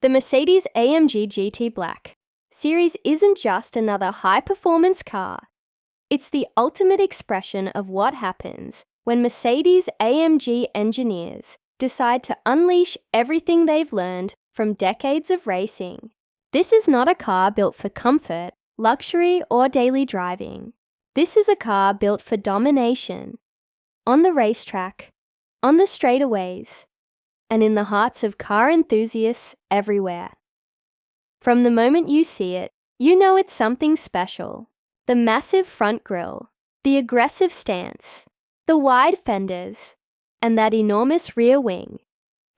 The Mercedes-AMG GT Black Series isn't just another high-performance car. It's the ultimate expression of what happens when Mercedes-AMG engineers decide to unleash everything they've learned from decades of racing. This is not a car built for comfort, luxury, or daily driving. This is a car built for domination. On the racetrack, on the straightaways, and in the hearts of car enthusiasts everywhere. From the moment you see it, you know it's something special. The massive front grille, the aggressive stance, the wide fenders, and that enormous rear wing.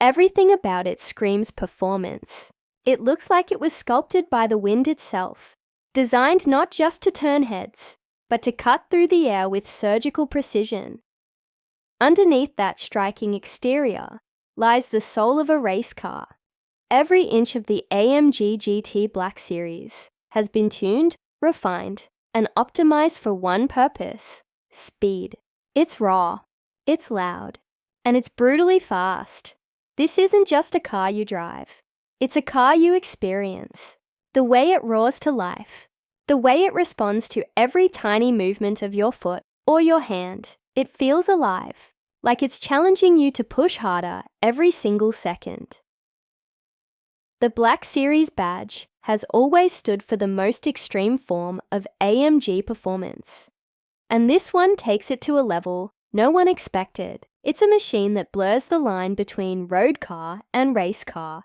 Everything about it screams performance. It looks like it was sculpted by the wind itself, designed not just to turn heads, but to cut through the air with surgical precision. Underneath that striking exterior lies the soul of a race car. Every inch of the AMG GT Black Series has been tuned, refined, and optimized for one purpose: speed. It's raw, it's loud, and it's brutally fast. This isn't just a car you drive. It's a car you experience. The way it roars to life, the way it responds to every tiny movement of your foot or your hand, it feels alive, like it's challenging you to push harder every single second. The Black Series badge has always stood for the most extreme form of AMG performance. And this one takes it to a level no one expected. It's a machine that blurs the line between road car and race car.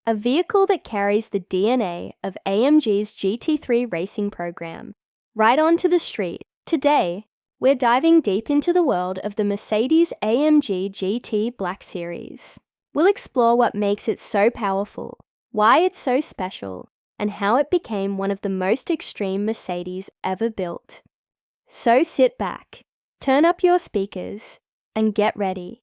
A vehicle that carries the DNA of AMG's GT3 racing program right onto the street. Today, we're diving deep into the world of the Mercedes-AMG GT Black Series. We'll explore what makes it so powerful, why it's so special, and how it became one of the most extreme Mercedes ever built. So sit back, turn up your speakers, and get ready.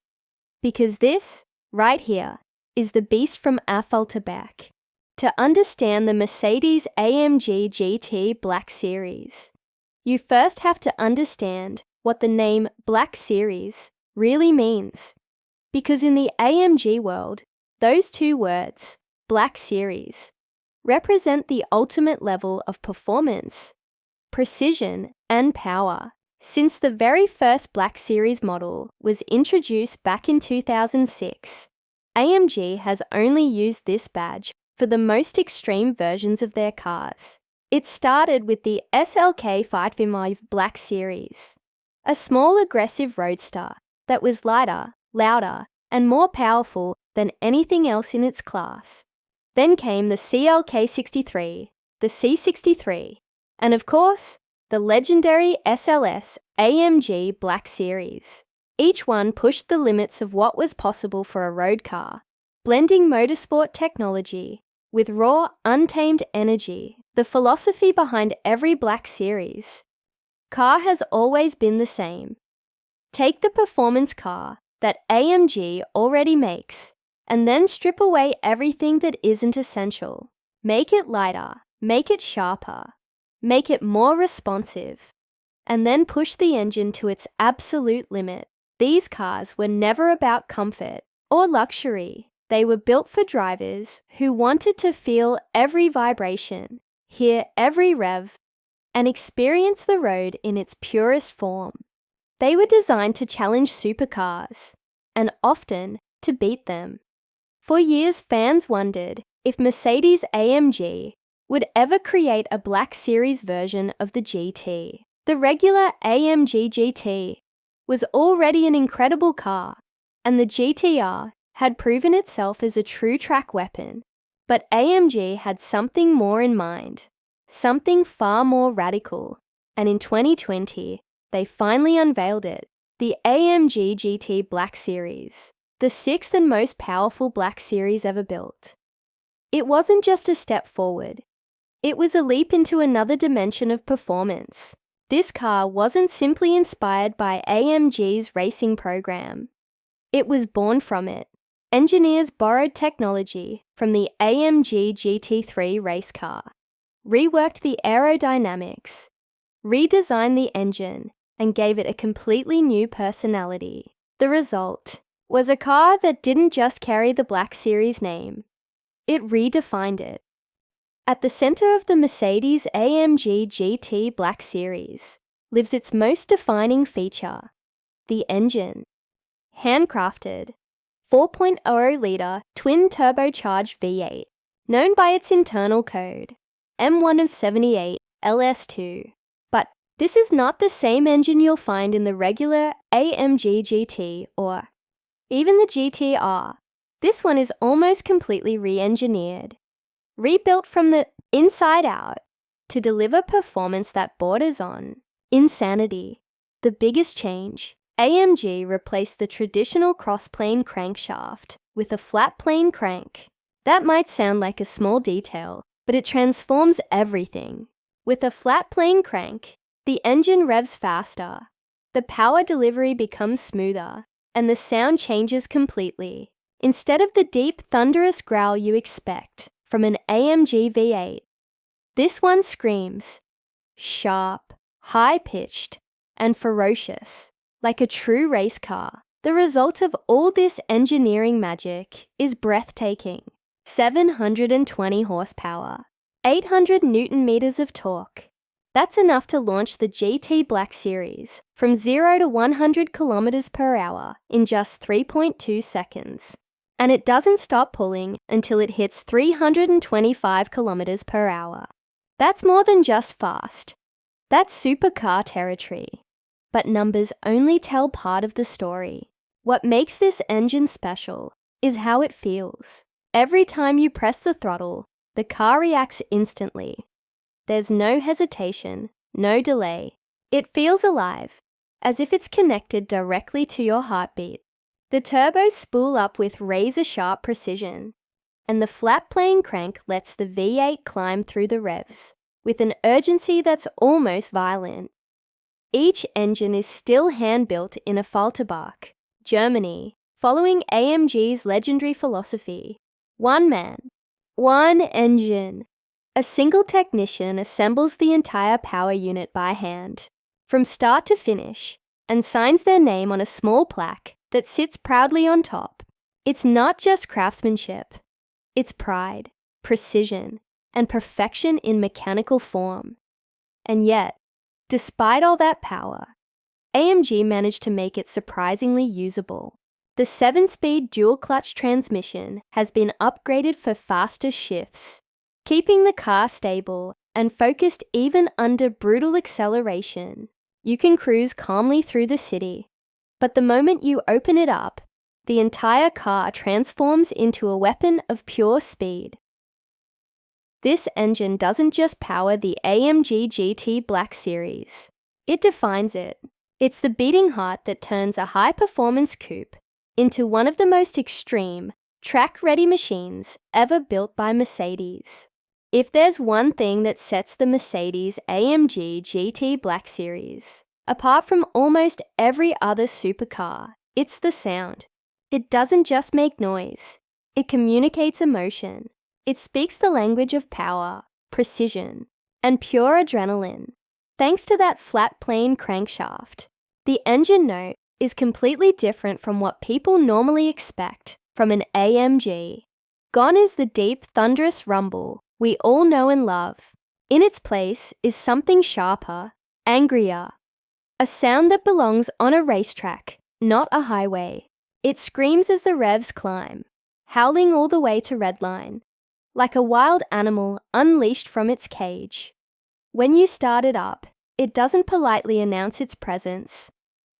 Because this, right here, is the beast from Afval to back. To understand the Mercedes-AMG GT Black Series, you first have to understand what the name Black Series really means. Because in the AMG world, those two words, Black Series, represent the ultimate level of performance, precision, and power. Since the very first Black Series model was introduced back in 2006, AMG has only used this badge for the most extreme versions of their cars. It started with the SLK 5 Black Series, a small aggressive roadster that was lighter, louder, and more powerful than anything else in its class. Then came the CLK 63, the C63, and of course, the legendary SLS AMG Black Series. Each one pushed the limits of what was possible for a road car, blending motorsport technology with raw, untamed energy. The philosophy behind every Black Series car has always been the same. Take the performance car that AMG already makes, and then strip away everything that isn't essential. Make it lighter, make it sharper, make it more responsive, and then push the engine to its absolute limit. These cars were never about comfort or luxury. They were built for drivers who wanted to feel every vibration, hear every rev, and experience the road in its purest form. They were designed to challenge supercars, and often to beat them. For years, fans wondered if Mercedes-AMG would ever create a Black Series version of the GT. The regular AMG GT was already an incredible car, and the GTR had proven itself as a true track weapon. But AMG had something more in mind, something far more radical, and in 2020, they finally unveiled it, the AMG GT Black Series, the sixth and most powerful Black Series ever built. It wasn't just a step forward, it was a leap into another dimension of performance. This car wasn't simply inspired by AMG's racing program. It was born from it. Engineers borrowed technology from the AMG GT3 race car, reworked the aerodynamics, redesigned the engine, and gave it a completely new personality. The result was a car that didn't just carry the Black Series name. It redefined it. At the center of the Mercedes-AMG GT Black Series lives its most defining feature, the engine. Handcrafted, 4.0-liter twin-turbocharged V8, known by its internal code, M178 LS2. But this is not the same engine you'll find in the regular AMG GT or even the GTR. This one is almost completely re-engineered, rebuilt from the inside out to deliver performance that borders on insanity. The biggest change, AMG replaced the traditional cross-plane crankshaft with a flat-plane crank. That might sound like a small detail, but it transforms everything. With a flat-plane crank, the engine revs faster, the power delivery becomes smoother, and the sound changes completely. Instead of the deep, thunderous growl you expect from an AMG V8, this one screams sharp, high-pitched, and ferocious, like a true race car. The result of all this engineering magic is breathtaking. 720 horsepower, 800 Newton-meters of torque. That's enough to launch the GT Black Series from 0 to 100 kilometers per hour in just 3.2 seconds. And it doesn't stop pulling until it hits 325 kilometers per hour. That's more than just fast. That's supercar territory. But numbers only tell part of the story. What makes this engine special is how it feels. Every time you press the throttle, the car reacts instantly. There's no hesitation, no delay. It feels alive, as if it's connected directly to your heartbeat. The turbos spool up with razor-sharp precision, and the flat-plane crank lets the V8 climb through the revs with an urgency that's almost violent. Each engine is still hand-built in Falterbach, Germany, following AMG's legendary philosophy. One man, one engine. A single technician assembles the entire power unit by hand, from start to finish, and signs their name on a small plaque that sits proudly on top. It's not just craftsmanship. It's pride, precision, and perfection in mechanical form. And yet, despite all that power, AMG managed to make it surprisingly usable. The 7-speed dual-clutch transmission has been upgraded for faster shifts, keeping the car stable and focused even under brutal acceleration. You can cruise calmly through the city, but the moment you open it up, the entire car transforms into a weapon of pure speed. This engine doesn't just power the AMG GT Black Series. It defines it. It's the beating heart that turns a high-performance coupe into one of the most extreme, track-ready machines ever built by Mercedes. If there's one thing that sets the Mercedes-AMG GT Black Series apart from almost every other supercar, it's the sound. It doesn't just make noise. It communicates emotion. It speaks the language of power, precision, and pure adrenaline. Thanks to that flat-plane crankshaft, the engine note is completely different from what people normally expect from an AMG. Gone is the deep, thunderous rumble we all know and love. In its place is something sharper, angrier. A sound that belongs on a racetrack, not a highway. It screams as the revs climb, howling all the way to redline, like a wild animal unleashed from its cage. When you start it up, it doesn't politely announce its presence.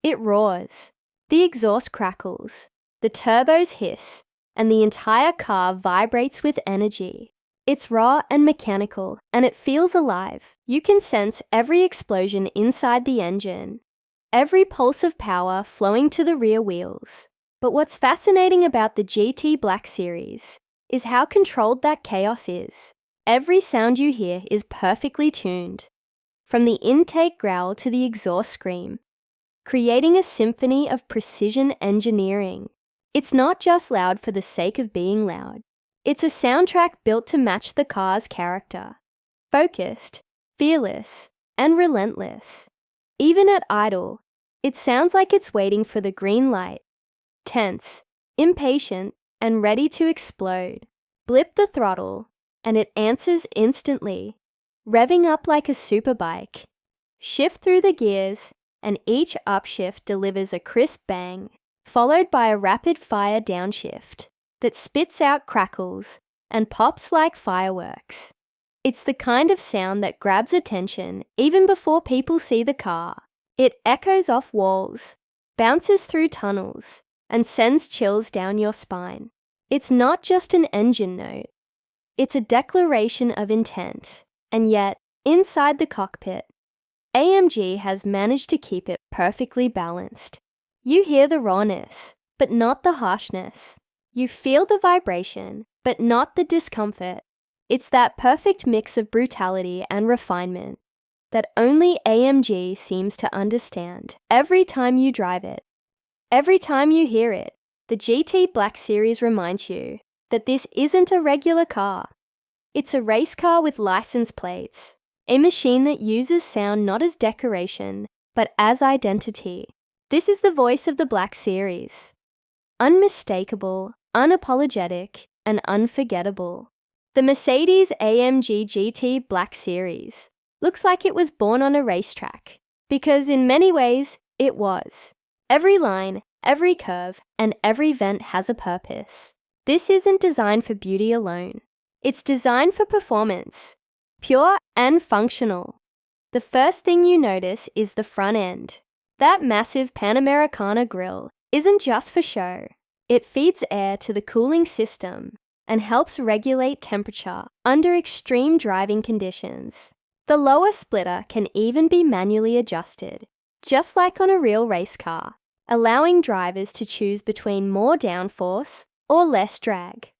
It roars. The exhaust crackles, the turbos hiss, and the entire car vibrates with energy. It's raw and mechanical, and it feels alive. You can sense every explosion inside the engine, every pulse of power flowing to the rear wheels. But what's fascinating about the GT Black Series is how controlled that chaos is. Every sound you hear is perfectly tuned, from the intake growl to the exhaust scream, creating a symphony of precision engineering. It's not just loud for the sake of being loud. It's a soundtrack built to match the car's character. Focused, fearless, and relentless. Even at idle, it sounds like it's waiting for the green light. Tense, impatient, and ready to explode. Blip the throttle, and it answers instantly, revving up like a superbike. Shift through the gears, and each upshift delivers a crisp bang, followed by a rapid-fire downshift that spits out crackles and pops like fireworks. It's the kind of sound that grabs attention even before people see the car. It echoes off walls, bounces through tunnels, and sends chills down your spine. It's not just an engine note. It's a declaration of intent. And yet, inside the cockpit, AMG has managed to keep it perfectly balanced. You hear the rawness, but not the harshness. You feel the vibration, but not the discomfort. It's that perfect mix of brutality and refinement that only AMG seems to understand. Every time you drive it, every time you hear it, the GT Black Series reminds you that this isn't a regular car. It's a race car with license plates, a machine that uses sound not as decoration, but as identity. This is the voice of the Black Series. Unmistakable, unapologetic, and unforgettable. The Mercedes-AMG GT Black Series looks like it was born on a racetrack, because in many ways, it was. Every line, every curve, and every vent has a purpose. This isn't designed for beauty alone. It's designed for performance, pure and functional. The first thing you notice is the front end. That massive Panamericana grille isn't just for show. It feeds air to the cooling system and helps regulate temperature under extreme driving conditions. The lower splitter can even be manually adjusted, just like on a real race car, allowing drivers to choose between more downforce or less drag.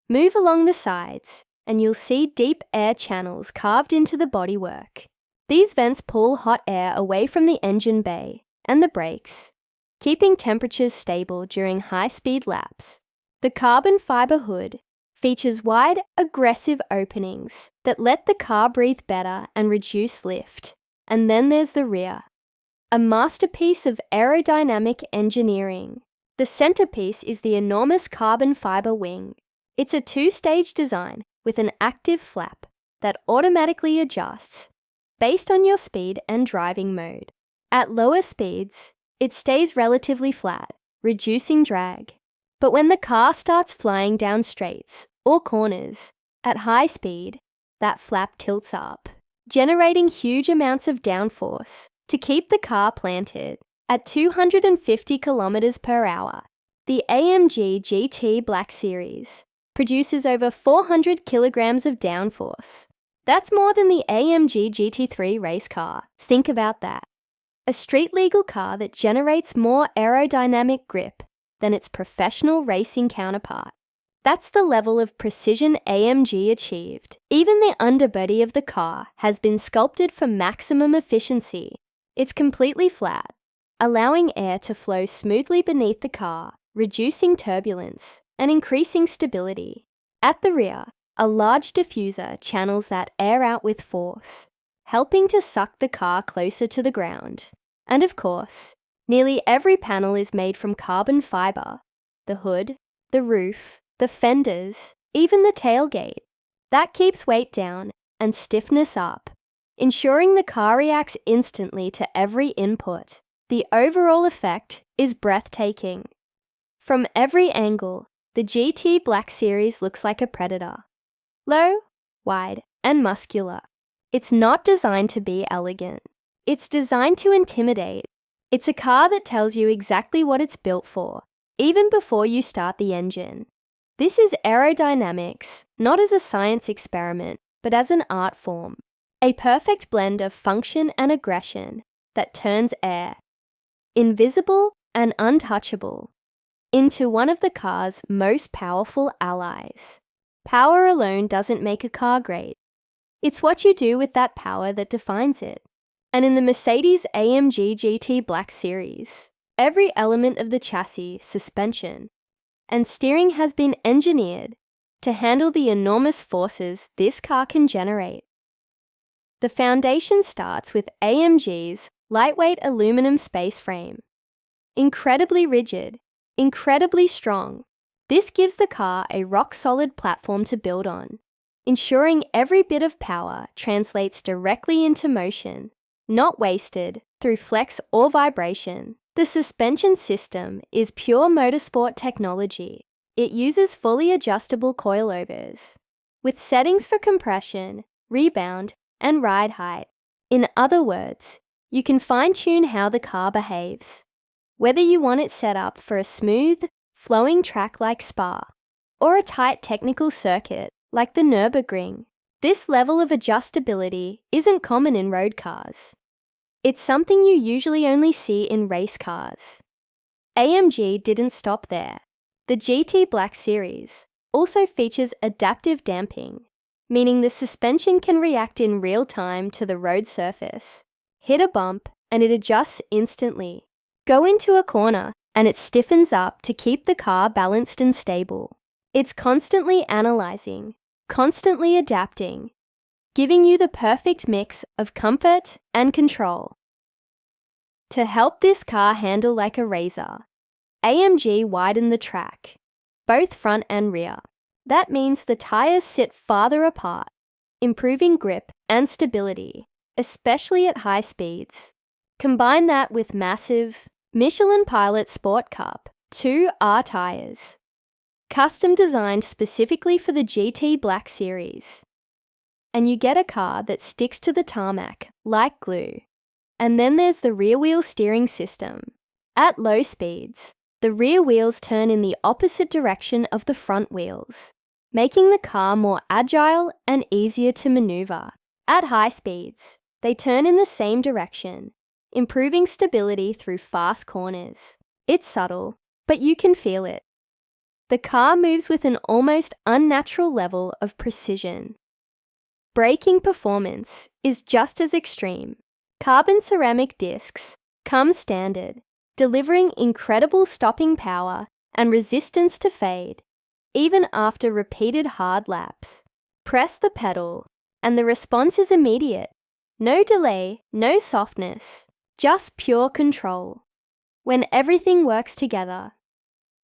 Move along the sides, and you'll see deep air channels carved into the bodywork. These vents pull hot air away from the engine bay and the brakes, keeping temperatures stable during high-speed laps. The carbon fiber hood features wide, aggressive openings that let the car breathe better and reduce lift. And then there's the rear, a masterpiece of aerodynamic engineering. The centerpiece is the enormous carbon fiber wing. It's a two-stage design with an active flap that automatically adjusts based on your speed and driving mode. At lower speeds, it stays relatively flat, reducing drag. But when the car starts flying down straights or corners at high speed, that flap tilts up, generating huge amounts of downforce to keep the car planted. At 250 kilometers per hour, the AMG GT Black Series produces over 400 kilograms of downforce. That's more than the AMG GT3 race car. Think about that. A street-legal car that generates more aerodynamic grip than its professional racing counterpart. That's the level of precision AMG achieved. Even the underbody of the car has been sculpted for maximum efficiency. It's completely flat, allowing air to flow smoothly beneath the car, reducing turbulence and increasing stability. At the rear, a large diffuser channels that air out with force, helping to suck the car closer to the ground. And of course, nearly every panel is made from carbon fiber. The hood, the roof, the fenders, even the tailgate. That keeps weight down and stiffness up, ensuring the car reacts instantly to every input. The overall effect is breathtaking. From every angle, the GT Black Series looks like a predator. Low, wide, and muscular. It's not designed to be elegant. It's designed to intimidate. It's a car that tells you exactly what it's built for, even before you start the engine. This is aerodynamics, not as a science experiment, but as an art form. A perfect blend of function and aggression that turns air, invisible and untouchable, into one of the car's most powerful allies. Power alone doesn't make a car great. It's what you do with that power that defines it. And in the Mercedes-AMG GT Black Series, every element of the chassis, suspension, and steering has been engineered to handle the enormous forces this car can generate. The foundation starts with AMG's lightweight aluminum space frame. Incredibly rigid, incredibly strong, This gives the car a rock-solid platform to build on, ensuring every bit of power translates directly into motion, not wasted through flex or vibration. The suspension system is pure motorsport technology. It uses fully adjustable coilovers, with settings for compression, rebound, and ride height. In other words, you can fine-tune how the car behaves, whether you want it set up for a smooth, flowing track like Spa, or a tight technical circuit like the Nürburgring. This level of adjustability isn't common in road cars. It's something you usually only see in race cars. AMG didn't stop there. The GT Black Series also features adaptive damping, meaning the suspension can react in real time to the road surface. Hit a bump and it adjusts instantly. Go into a corner and it stiffens up to keep the car balanced and stable. It's constantly analyzing, constantly adapting, giving you the perfect mix of comfort and control. To help this car handle like a razor, AMG widened the track, both front and rear. That means the tires sit farther apart, improving grip and stability, especially at high speeds. Combine that with massive Michelin Pilot Sport Cup 2R tires, custom designed specifically for the GT Black Series. And you get a car that sticks to the tarmac like glue. And then there's the rear wheel steering system. At low speeds, the rear wheels turn in the opposite direction of the front wheels, making the car more agile and easier to maneuver. At high speeds, they turn in the same direction, improving stability through fast corners. It's subtle, but you can feel it. The car moves with an almost unnatural level of precision. Braking performance is just as extreme. Carbon ceramic discs come standard, delivering incredible stopping power and resistance to fade, even after repeated hard laps. Press the pedal, and the response is immediate. No delay, no softness, just pure control. When everything works together,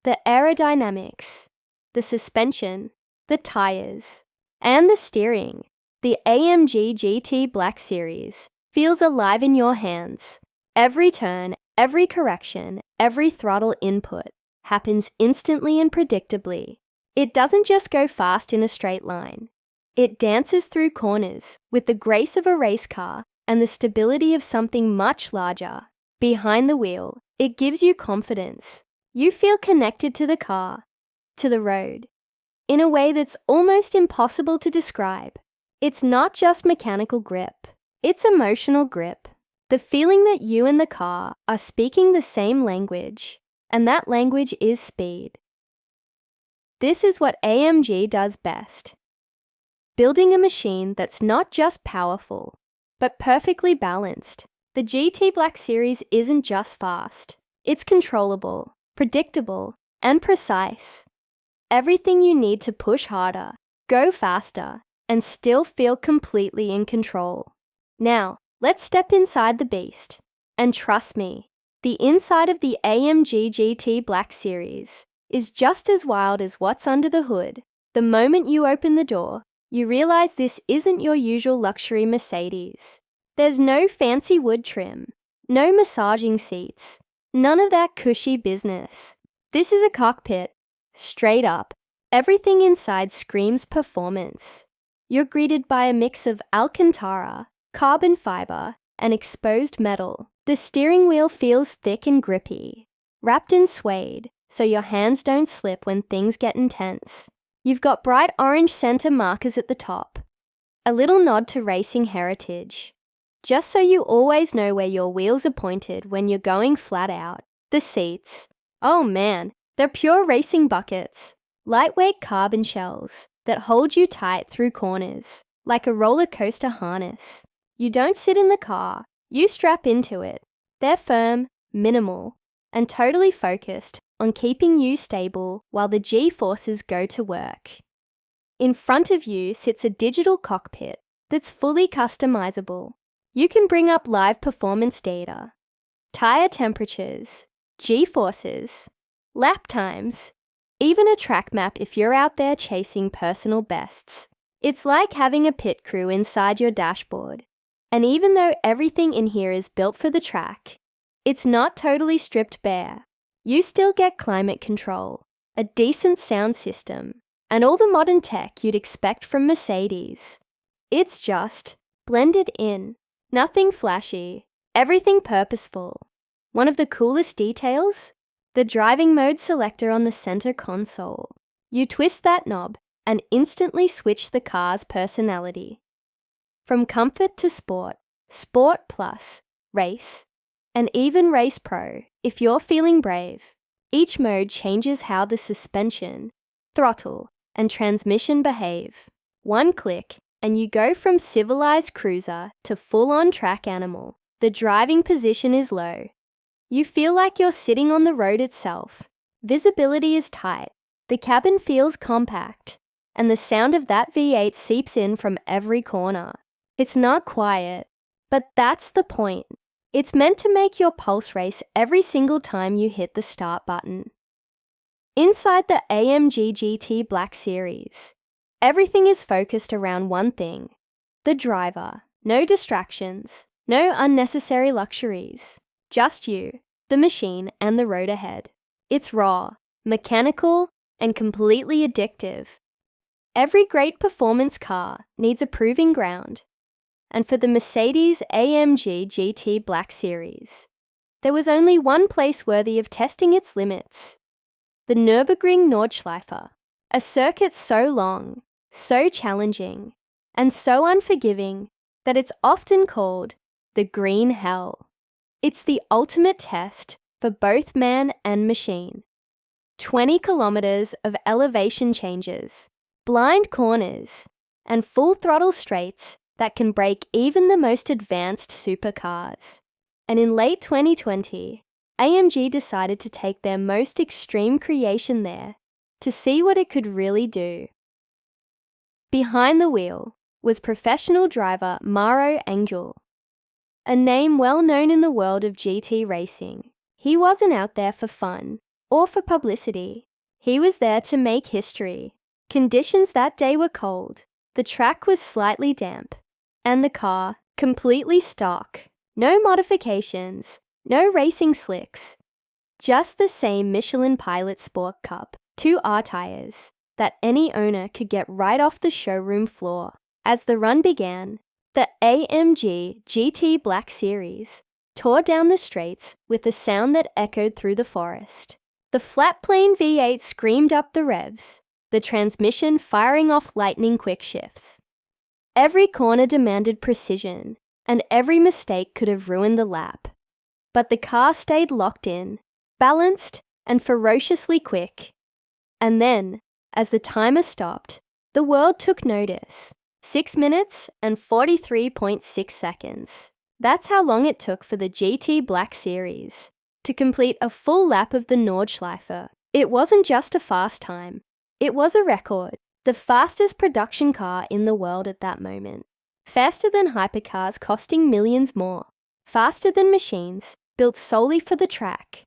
the aerodynamics, the suspension, the tires, and the steering, the AMG GT Black Series feels alive in your hands. Every turn, every correction, every throttle input happens instantly and predictably. It doesn't just go fast in a straight line. It dances through corners with the grace of a race car and the stability of something much larger. Behind the wheel, it gives you confidence. You feel connected to the car, to the road, in a way that's almost impossible to describe. It's not just mechanical grip, it's emotional grip. The feeling that you and the car are speaking the same language, and that language is speed. This is what AMG does best. Building a machine that's not just powerful, but perfectly balanced. The GT Black Series isn't just fast. It's controllable, predictable, and precise. Everything you need to push harder, go faster, and still feel completely in control. Now, let's step inside the beast. And trust me, the inside of the AMG GT Black Series is just as wild as what's under the hood. The moment you open the door, you realize this isn't your usual luxury Mercedes. There's no fancy wood trim, no massaging seats, none of that cushy business. This is a cockpit, straight up. Everything inside screams performance. You're greeted by a mix of Alcantara, carbon fiber, and exposed metal. The steering wheel feels thick and grippy, wrapped in suede, so your hands don't slip when things get intense. You've got bright orange center markers at the top, a little nod to racing heritage, just so you always know where your wheels are pointed when you're going flat out. The seats, oh man, they're pure racing buckets, lightweight carbon shells that hold you tight through corners, like a roller coaster harness. You don't sit in the car, you strap into it. They're firm, minimal, and totally focused on keeping you stable while the G-forces go to work. In front of you sits a digital cockpit that's fully customizable. You can bring up live performance data, tire temperatures, G-forces, lap times, even a track map if you're out there chasing personal bests. It's like having a pit crew inside your dashboard. And even though everything in here is built for the track, it's not totally stripped bare. You still get climate control, a decent sound system, and all the modern tech you'd expect from Mercedes. It's just blended in. Nothing flashy, everything purposeful. One of the coolest details? The driving mode selector on the center console. You twist that knob and instantly switch the car's personality. From comfort to sport, Sport Plus, Race, and even Race Pro if you're feeling brave. Each mode changes how the suspension, throttle, and transmission behave. One click, and you go from civilized cruiser to full-on track animal. The driving position is low. You feel like you're sitting on the road itself. Visibility is tight. The cabin feels compact, and the sound of that V8 seeps in from every corner. It's not quiet, but that's the point. It's meant to make your pulse race every single time you hit the start button. Inside the AMG GT Black Series, everything is focused around one thing: the driver. No distractions, no unnecessary luxuries. Just you, the machine, and the road ahead. It's raw, mechanical, and completely addictive. Every great performance car needs a proving ground. And for the Mercedes-AMG GT Black Series, there was only one place worthy of testing its limits: the Nürburgring Nordschleife, a circuit so long, so challenging, and so unforgiving that it's often called the Green Hell. It's the ultimate test for both man and machine. 20 kilometers of elevation changes, blind corners, and full throttle straights that can break even the most advanced supercars. And in late 2020, AMG decided to take their most extreme creation there to see what it could really do. Behind the wheel was professional driver Mauro Angel, a name well known in the world of GT racing. He wasn't out there for fun or for publicity. He was there to make history. Conditions that day were cold, the track was slightly damp, and the car completely stock. No modifications, no racing slicks. Just the same Michelin Pilot Sport Cup 2R tires that any owner could get right off the showroom floor. As the run began, the AMG GT Black Series tore down the straights with a sound that echoed through the forest. The flat-plane V8 screamed up the revs, the transmission firing off lightning-quick shifts. Every corner demanded precision, and every mistake could have ruined the lap. But the car stayed locked in, balanced, and ferociously quick. And then, as the timer stopped, the world took notice. 6 minutes and 43.6 seconds. That's how long it took for the GT Black Series to complete a full lap of the Nordschleife. It wasn't just a fast time. It was a record. The fastest production car in the world at that moment. Faster than hypercars costing millions more. Faster than machines built solely for the track.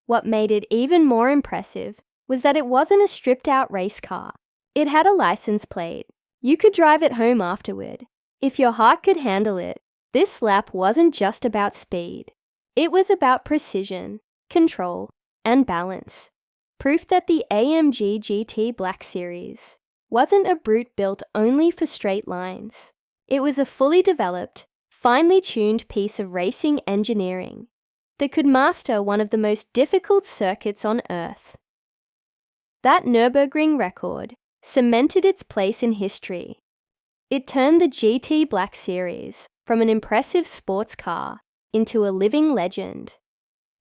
What made it even more impressive was that it wasn't a stripped-out race car. It had a license plate. You could drive it home afterward. If your heart could handle it, this lap wasn't just about speed. It was about precision, control, and balance. Proof that the AMG GT Black Series wasn't a brute built only for straight lines. It was a fully developed, finely tuned piece of racing engineering that could master one of the most difficult circuits on Earth. That Nürburgring record cemented its place in history. It turned the GT Black Series from an impressive sports car into a living legend,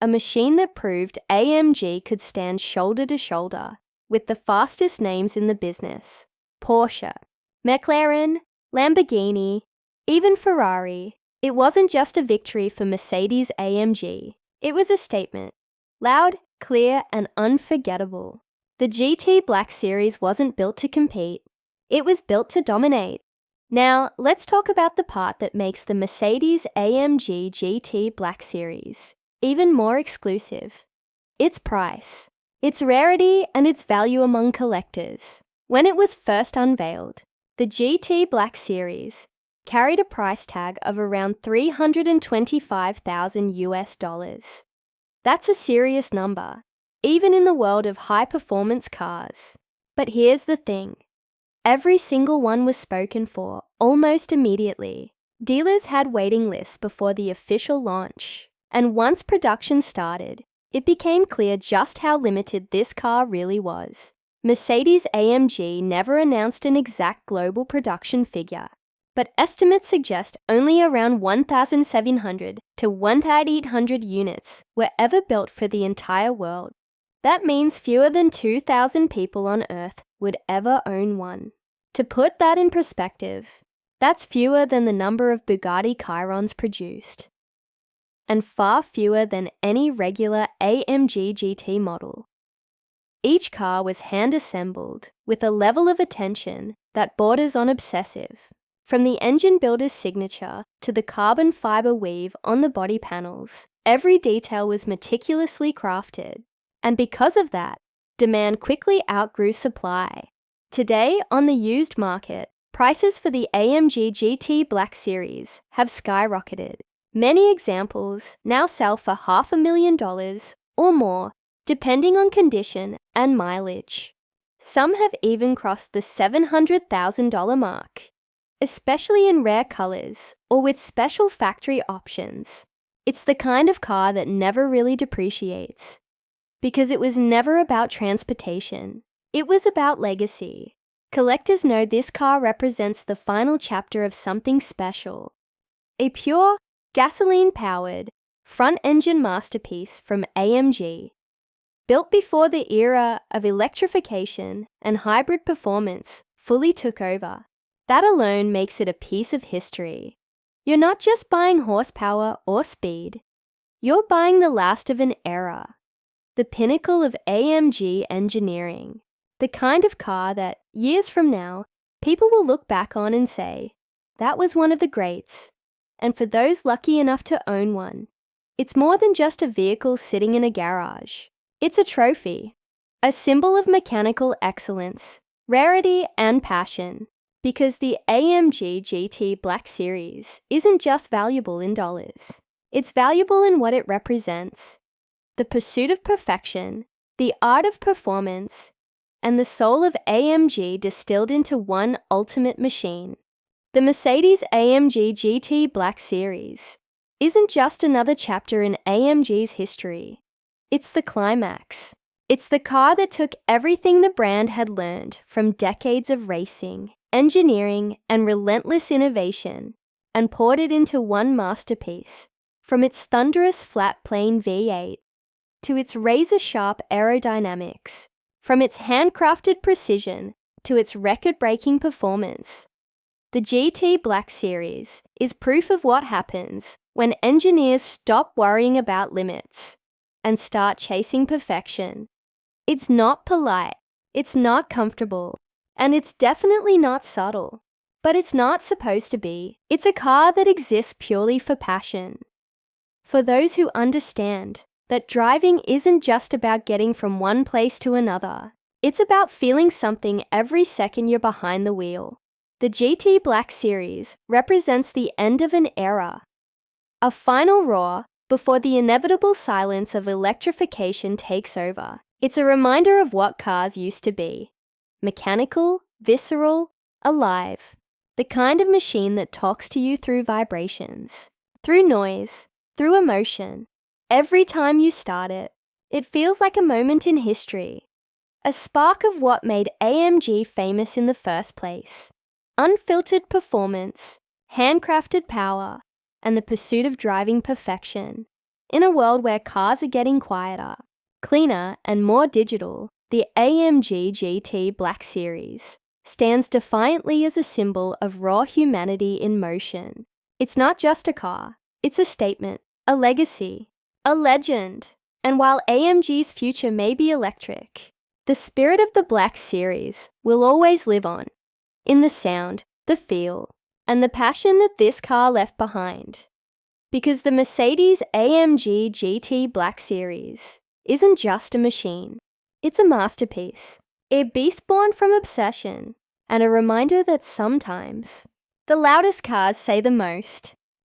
a machine that proved AMG could stand shoulder to shoulder with the fastest names in the business: Porsche, McLaren, Lamborghini, even Ferrari. It wasn't just a victory for Mercedes-AMG, it was a statement. Loud, clear, and unforgettable. The GT Black Series wasn't built to compete, it was built to dominate. Now, let's talk about the part that makes the Mercedes-AMG GT Black Series even more exclusive. Its price. its rarity and its value among collectors. When it was first unveiled, the GT Black Series carried a price tag of around $325,000. That's a serious number, even in the world of high-performance cars. But here's the thing. Every single one was spoken for almost immediately. Dealers had waiting lists before the official launch, and once production started, it became clear just how limited this car really was. Mercedes-AMG never announced an exact global production figure, but estimates suggest only around 1,700 to 1,800 units were ever built for the entire world. That means fewer than 2,000 people on Earth would ever own one. To put that in perspective, that's fewer than the number of Bugatti Chirons produced, and far fewer than any regular AMG GT model. Each car was hand-assembled with a level of attention that borders on obsessive. From the engine builder's signature to the carbon fiber weave on the body panels, every detail was meticulously crafted. And because of that, demand quickly outgrew supply. Today, on the used market, prices for the AMG GT Black Series have skyrocketed. Many examples now sell for $500,000 or more, depending on condition and mileage. Some have even crossed the $700,000 mark, especially in rare colors or with special factory options. It's the kind of car that never really depreciates, because it was never about transportation. It was about legacy. Collectors know this car represents the final chapter of something special. A pure, gasoline-powered, front-engine masterpiece from AMG. Built before the era of electrification and hybrid performance fully took over. That alone makes it a piece of history. You're not just buying horsepower or speed. You're buying the last of an era. The pinnacle of AMG engineering. The kind of car that, years from now, people will look back on and say, that was one of the greats. And for those lucky enough to own one, it's more than just a vehicle sitting in a garage. It's a trophy, a symbol of mechanical excellence, rarity, and passion. Because the AMG GT Black Series isn't just valuable in dollars. It's valuable in what it represents. The pursuit of perfection, the art of performance, and the soul of AMG distilled into one ultimate machine. The Mercedes-AMG GT Black Series isn't just another chapter in AMG's history. It's the climax. It's the car that took everything the brand had learned from decades of racing, engineering, and relentless innovation, and poured it into one masterpiece. From its thunderous flat-plane V8 to its razor-sharp aerodynamics, from its handcrafted precision to its record-breaking performance. The GT Black Series is proof of what happens when engineers stop worrying about limits and start chasing perfection. It's not polite, it's not comfortable, and it's definitely not subtle. But it's not supposed to be. It's a car that exists purely for passion. For those who understand that driving isn't just about getting from one place to another. It's about feeling something every second you're behind the wheel. The GT Black Series represents the end of an era. A final roar before the inevitable silence of electrification takes over. It's a reminder of what cars used to be. Mechanical, visceral, alive. The kind of machine that talks to you through vibrations, through noise, through emotion. Every time you start it, it feels like a moment in history. A spark of what made AMG famous in the first place. Unfiltered performance, handcrafted power, and the pursuit of driving perfection. In a world where cars are getting quieter, cleaner, and more digital, the AMG GT Black Series stands defiantly as a symbol of raw humanity in motion. It's not just a car, it's a statement, a legacy, a legend. And while AMG's future may be electric, the spirit of the Black Series will always live on, in the sound, the feel, and the passion that this car left behind. Because the Mercedes-AMG GT Black Series isn't just a machine, It's a masterpiece, a beast born from obsession, and a reminder that sometimes the loudest cars say the most.